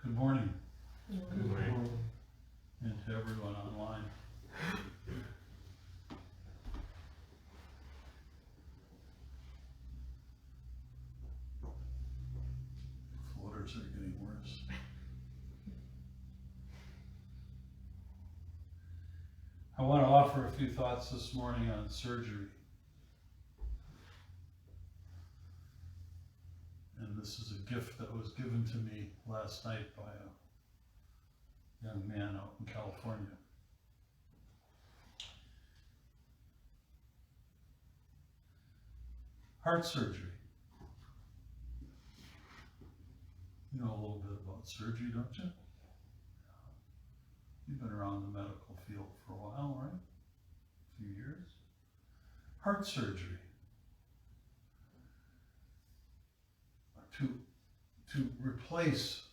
Good morning, Good morning. and to everyone online. Floaters are getting worse. I want to offer a few thoughts this morning on surgery. And this is a gift that was given to me last night by a young man out in California. Heart surgery. You know a little bit about surgery, don't you? You've been around the medical field for a while, right? A few years. Heart surgery. To replace,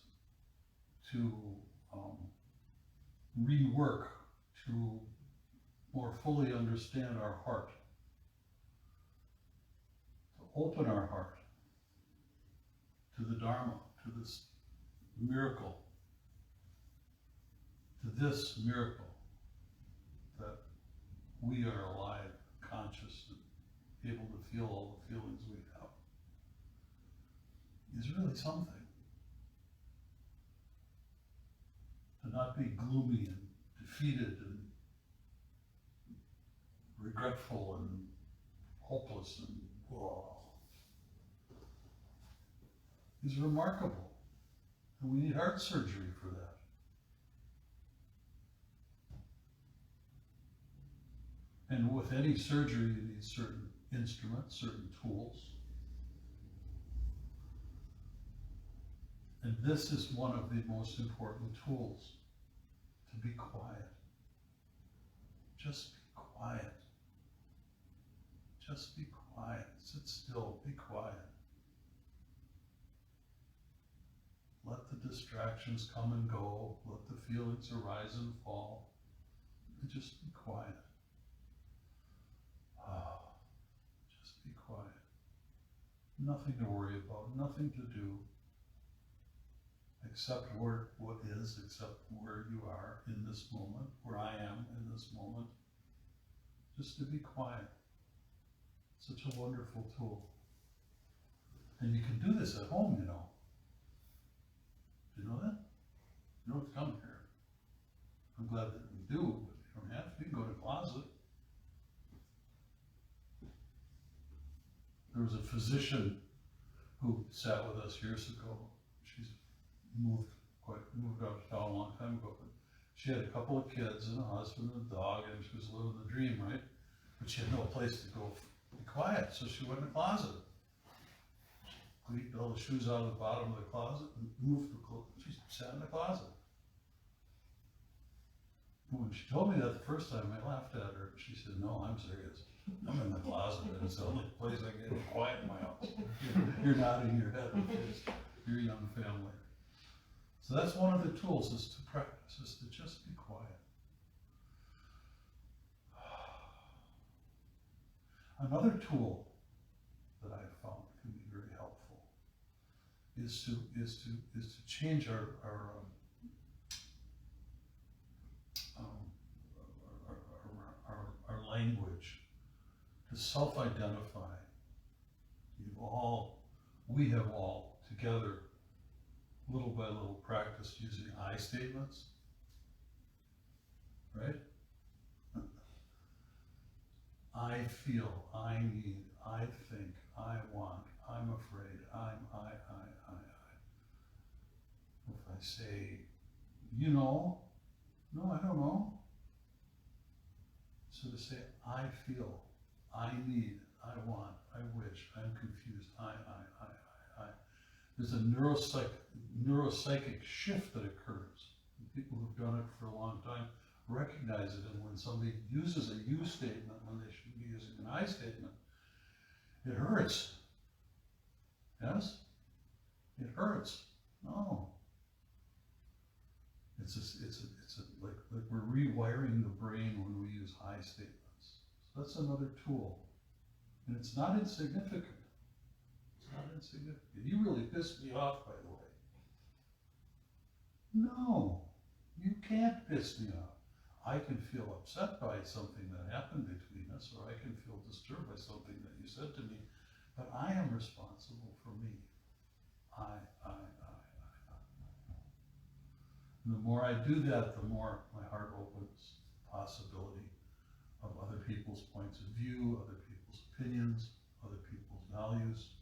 to rework, to more fully understand our heart, to open our heart to the Dharma, to this miracle, to this miracle that we are alive, conscious, and able to feel all the feelings we have, is really something. To not be gloomy and defeated and regretful and hopeless and is remarkable. And we need heart surgery for that. And with any surgery, you need certain instruments, certain tools. And this is one of the most important tools, to be quiet. Just be quiet. Just be quiet. Sit still, be quiet. Let the distractions come and go. Let the feelings arise and fall. And just be quiet. Just be quiet. Nothing to worry about, nothing to do. Accept what is, accept where you are in this moment, where I am in this moment. Just to be quiet. Such a wonderful tool. And you can do this at home, you know. Do you know that? You don't have to come here. I'm glad that we do, but you don't have to. You can go to the closet. There was a physician who sat with us years ago. She's moved out of town a long time ago, but she had a couple of kids and a husband and a dog, and she was living the dream, right? But she had no place to go be quiet, so she went in the closet. She cleaned all the shoes out of the bottom of the closet and moved the clothes. She sat in the closet. And when she told me that the first time, I laughed at her. She said, "No, I'm serious. I'm in the closet, and it's the only place I get quiet in my house." You're nodding your head because you're a young family. So that's one of the tools, is to practice, is to just be quiet. Another tool that I've found can be very helpful is to change our language, to self-identify. We have all together, little by little, practiced using I statements, right? I feel, I need, I think, I want, I'm afraid, I. If I say, you know, no, I don't know. So to say, I feel, I need, I want, I wish, I'm confused, I. There's a neuropsychic shift that occurs. People who've done it for a long time recognize it, and when somebody uses a you statement when they should be using an I statement, it hurts. Yes? It hurts. No. It's like we're rewiring the brain when we use I statements. So that's another tool. And it's not insignificant. It's not insignificant. You really pissed me off, by the way. No, you can't piss me off. I can feel upset by something that happened between us, or I can feel disturbed by something that you said to me, but I am responsible for me. I. And the more I do that, the more my heart opens possibility of other people's points of view, other people's opinions, other people's values.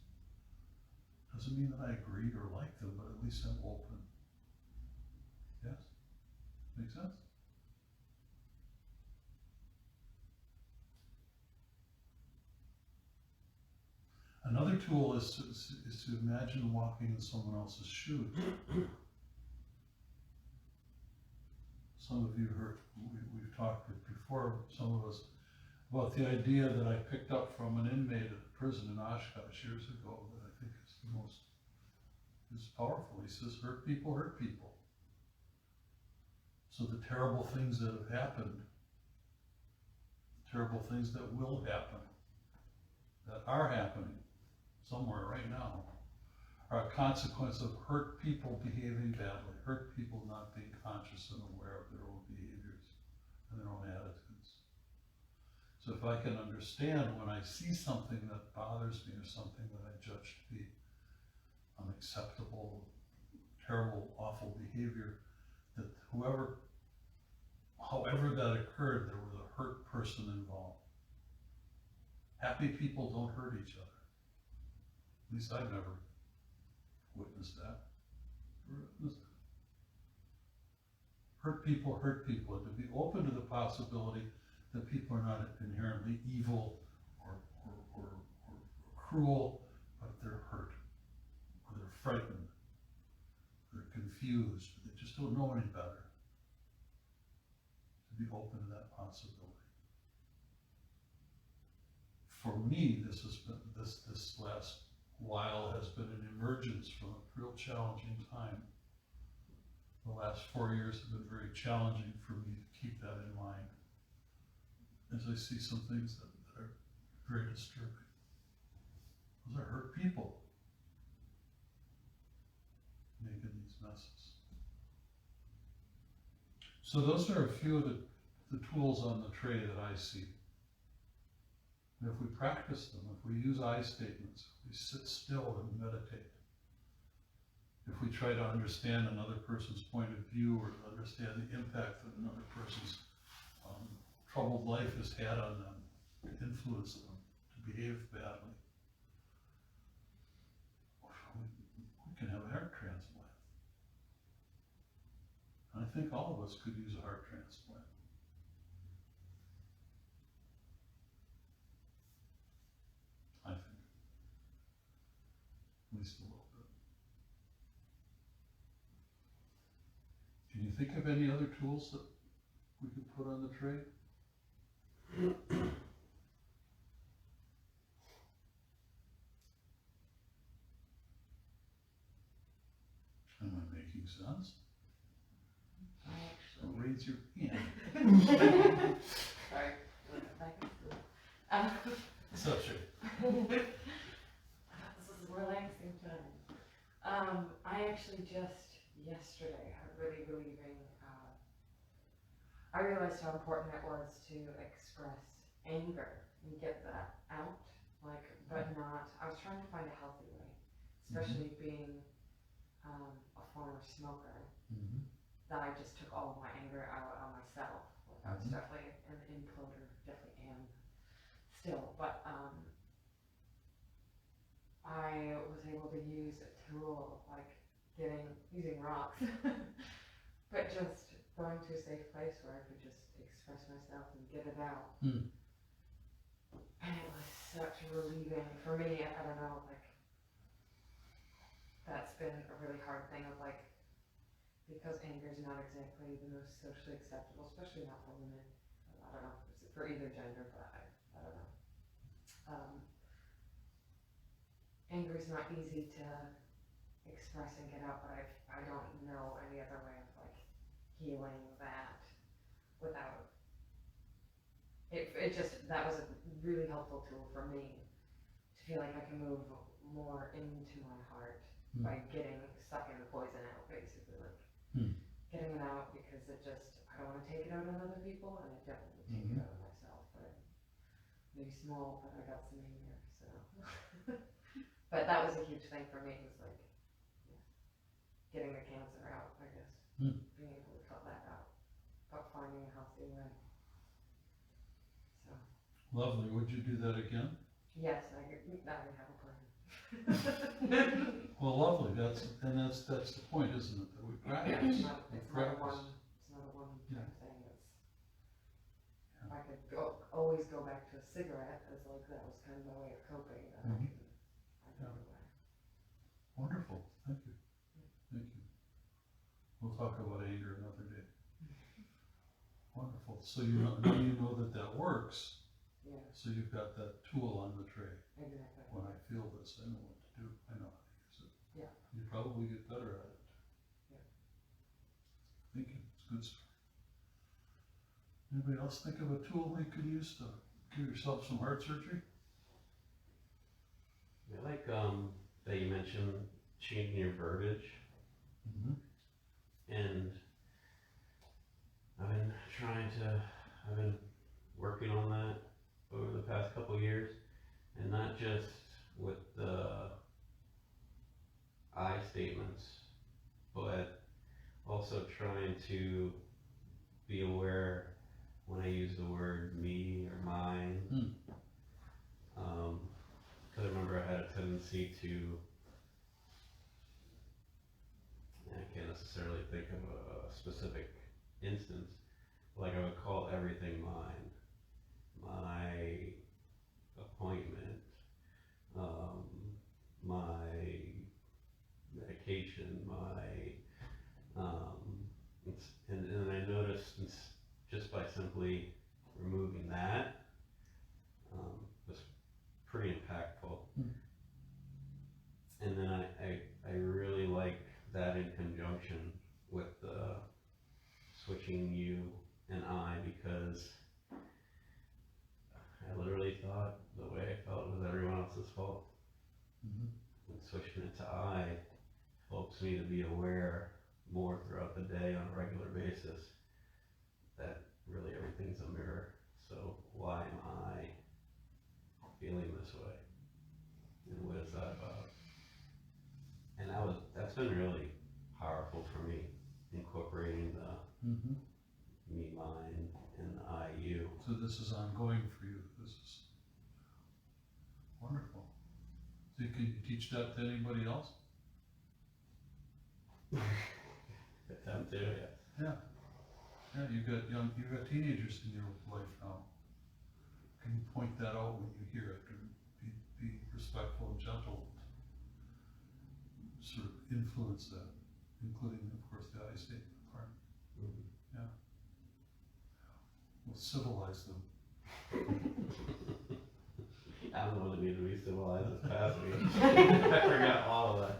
Doesn't mean that I agree or like them, but at least I'm open. Yes? Make sense? Another tool is to imagine walking in someone else's shoes. Some of you heard, we've talked before, some of us, about the idea that I picked up from an inmate at a prison in Oshkosh years ago that I think is powerful. He says, hurt people hurt people. So the terrible things that have happened, terrible things that will happen, that are happening somewhere right now, are a consequence of hurt people behaving badly, hurt people not being conscious and aware of their own behaviors and their own attitudes. So if I can understand when I see something that bothers me or something that I judge to be unacceptable, terrible, awful behavior, that however that occurred, there was a hurt person involved. Happy people don't hurt each other. At least I've never witnessed that. Hurt people hurt people, and to be open to the possibility that people are not inherently evil or cruel, but they're hurt, or they're frightened, or they're confused, or they just don't know any better. To be open to that possibility. For me, this last while has been an emergence from a real challenging time. The last 4 years have been very challenging for me to keep that in mind as I see some things that are very disturbing. Those are hurt people making these messes. So those are a few of the tools on the tray that I see. And if we practice them, if we use I statements, if we sit still and meditate, if we try to understand another person's point of view or to understand the impact that another person's troubled life has had on them, to influence them, to behave badly, we can have a heart transplant. And I think all of us could use a heart transplant. I think. At least a little bit. Can you think of any other tools that we could put on the tray? Am I making sense? Don't raise your hand. Sorry. What's up, Shay? This is relaxing time. I actually just yesterday had really believing, I realized how important it was to express anger and get that out, but not, I was trying to find a healthy way, especially being a former smoker, that I just took all of my anger out on myself. I was definitely an imploder, definitely am still, but I was able to use a tool like using rocks, but just going to a safe place where I could just express myself and get it out. And it was such relieving for me. I don't know, that's been a really hard thing of because anger is not exactly the most socially acceptable, especially not for women. I don't know, for either gender, but I don't know. Anger is not easy to express and get out, but I don't know any other way of healing that without it. That was a really helpful tool for me to feel like I can move more into my heart by getting sucking the poison out, basically. because it just, I don't wanna take it out on other people, and I don't wanna take it out on myself, but maybe small, but I got some anger, so. But that was a huge thing for me, was like, yeah, getting the cancer out, I guess, being able to cut that out, but finding a healthy way. So, Lovely, would you do that again? yes, I have a plan. Well, lovely, that's the point, isn't it, that we practice, It's we not a practice. one Yeah. time thing, it's, if I could always go back to a cigarette, as like that was kind of my way of coping, then I Mhm. can Yeah. do away. Wonderful, thank you, thank you. We'll talk about anger another day. Wonderful, so now you know that works, Yeah, so you've got that tool on the tray. exactly. When I feel this, I know what to do, I know how to use it. Yeah. You probably get better at it. Yeah. Thank you, it's a good story. Anybody else think of a tool you could use to give yourself some heart surgery? I like that you mentioned changing your verbiage, Mm-hmm. and I've been working on that over the past couple years, and not just with the I statements, but also trying to be aware when I use the word me or mine. Because I remember I had a tendency to, I can't necessarily think of a specific instance, like I would call everything mine. My appointment, my medication, and I noticed just by simply removing that, was pretty impactful. And then I really like that in conjunction with the switching you and I, because I literally thought the way I felt was everyone else's fault. Mm-hmm. And switching it to I helps me to be aware more throughout the day on a regular basis that really everything's a mirror. So why am I feeling this way? And what is that about? And that's been really powerful for me, incorporating the Mm-hmm. me, mine, and the I, you. So this is ongoing for you, this is wonderful. So can you teach that to anybody else? Attempt to, yes. Yeah. Yeah, you've got teenagers in your life now. Can you point that out when you hear it, and be respectful and gentle, sort of influence that, including, of course, the I statement part. Mm-hmm. We'll civilize them. I don't know what it means to be civilized this past week. I forgot all of that.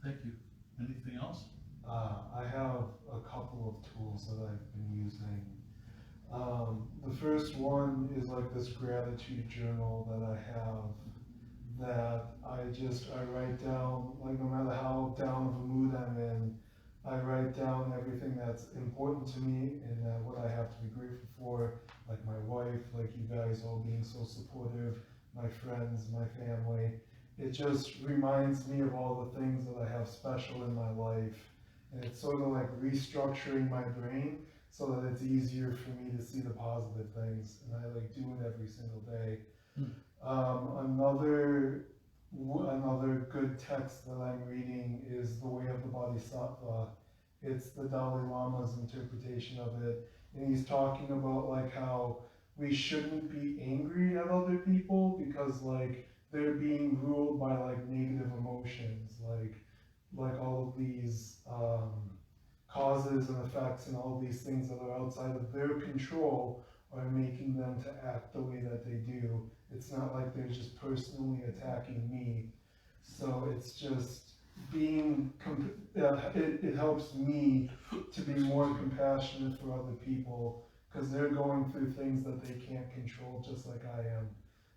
Thank you. Anything else? I have a couple of tools that I've been using. The first one is like this gratitude journal that I have, that I write down, like no matter how down of a mood I'm in, I write down everything that's important to me and what I have to be grateful for, like my wife, like you guys all being so supportive, my friends, my family. It just reminds me of all the things that I have special in my life. And it's sort of like restructuring my brain so that it's easier for me to see the positive things. And I like do it every single day. Another good text that I'm reading is The Way of the Bodhisattva. It's the Dalai Lama's interpretation of it. And he's talking about like how we shouldn't be angry at other people because like they're being ruled by like negative emotions, like all of these causes and effects and all these things that are outside of their control are making them to act the way that they do. It's not like they're just personally attacking me. So it's just being, it helps me to be more compassionate for other people because they're going through things that they can't control just like I am.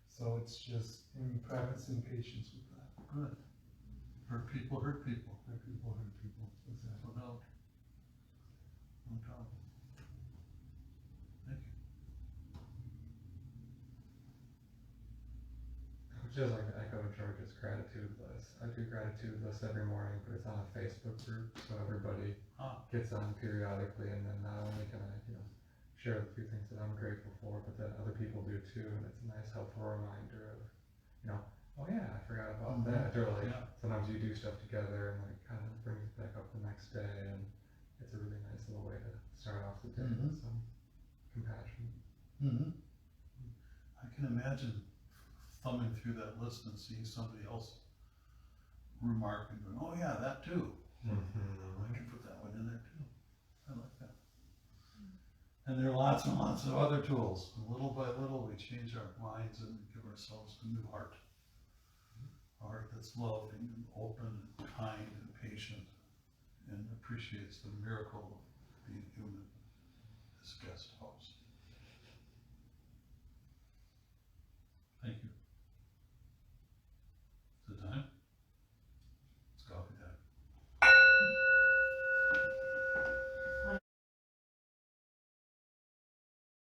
So it's just in practicing patience with that. Good. Hurt people, hurt people. Hurt people, exactly. No doubt. No doubt. Thank you. I would just like to echo George's gratitude list. I do gratitude list every morning, but it's on a Facebook group, so everybody Ah, gets on periodically, and then not only can I, share the few things that I'm grateful for, but that other people do too, and it's a nice helpful reminder of, oh yeah, I forgot about Mhm. that, or like, Yeah. sometimes you do stuff together and like kind of brings it back up the next day, and it's a really nice little way to start off the day with Mhm. some compassion. mm-hmm. I can imagine thumbing through that list and seeing somebody else remark and going, oh yeah, that too. I can put that one in there too. I like that. And there are lots and lots of other tools. Little by little, we change our minds and give ourselves a new heart. A heart that's loving and open and kind and patient and appreciates the miracle of being human, this guest house.